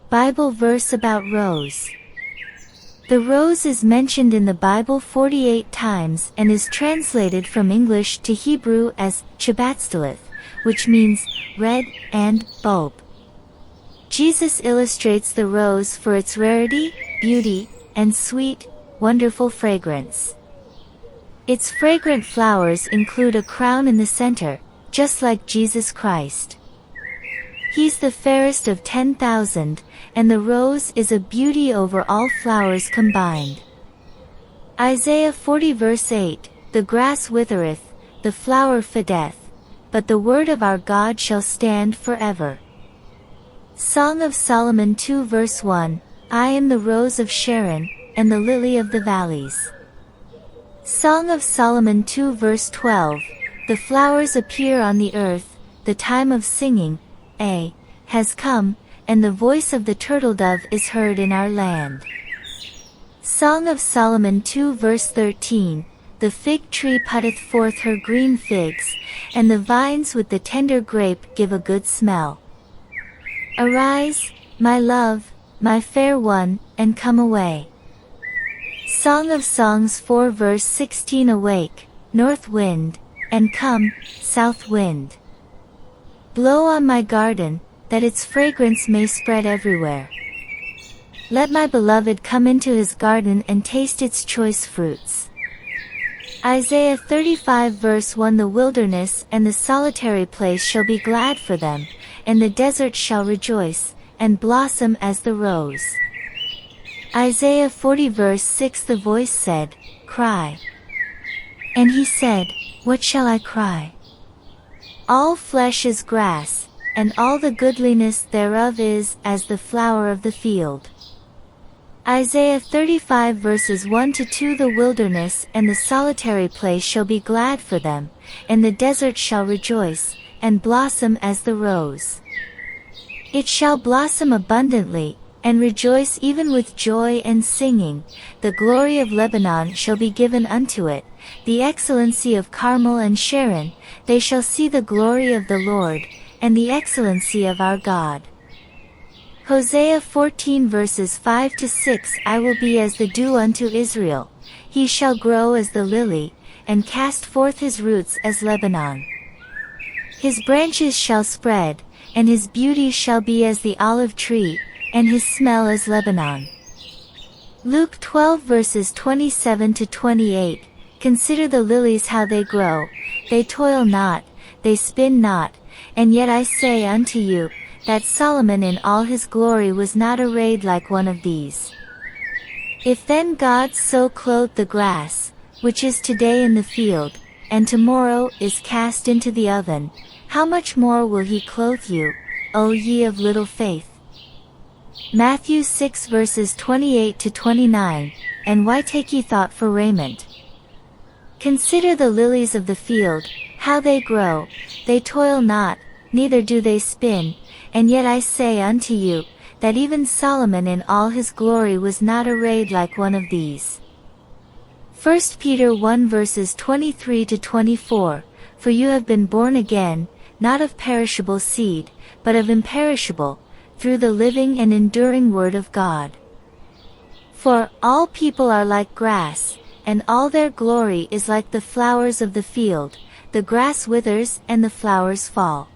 Bible verse about rose. The rose is mentioned in the Bible 48 times and is translated from English to Hebrew as Chabatztalith, which means red and bulb. Jesus illustrates the rose for its rarity, beauty, and sweet, wonderful fragrance. Its fragrant flowers include a crown in the center, just like Jesus Christ. He's the fairest of 10,000, and the rose is a beauty over all flowers combined. Isaiah 40 verse 8, The grass withereth, the flower fadeth, but the word of our God shall stand forever. Song of Solomon 2 verse 1, I am the rose of Sharon, and the lily of the valleys. Song of Solomon 2 verse 12, The flowers appear on the earth, the time of singing, has come, and the voice of the turtle-dove is heard in our land. Song of Solomon 2 verse 13, The fig tree putteth forth her green figs, and the vines with the tender grape give a good smell. Arise, my love, my fair one, and come away. Song of Songs 4 verse 16, Awake, north wind, and come, south wind. Blow on my garden, that its fragrance may spread everywhere. Let my beloved come into his garden and taste its choice fruits. Isaiah 35 verse 1, The wilderness and the solitary place shall be glad for them, and the desert shall rejoice, and blossom as the rose. Isaiah 40 verse 6, The voice said, Cry. And he said, What shall I cry? All flesh is grass, and all the goodliness thereof is as the flower of the field. Isaiah 35 verses 1 to 2, The wilderness and the solitary place shall be glad for them, and the desert shall rejoice, and blossom as the rose. It shall blossom abundantly, and rejoice even with joy and singing. The glory of Lebanon shall be given unto it, the excellency of Carmel and Sharon, they shall see the glory of the Lord, and the excellency of our God. Hosea 14 verses 5 to 6, I will be as the dew unto Israel, he shall grow as the lily, and cast forth his roots as Lebanon. His branches shall spread, and his beauty shall be as the olive tree, and his smell as Lebanon. Luke 12 verses 27 to 28, Consider the lilies how they grow, they toil not, they spin not, and yet I say unto you, that Solomon in all his glory was not arrayed like one of these. If then God so clothe the grass, which is today in the field, and tomorrow is cast into the oven, how much more will he clothe you, O ye of little faith? Matthew 6 verses 28 to 29, And why take ye thought for raiment? Consider the lilies of the field, how they grow, they toil not, neither do they spin, and yet I say unto you, that even Solomon in all his glory was not arrayed like one of these. 1 Peter 1 verses 23 to 24, For you have been born again, not of perishable seed, but of imperishable, through the living and enduring word of God. For all people are like grass, and all their glory is like the flowers of the field, the grass withers and the flowers fall.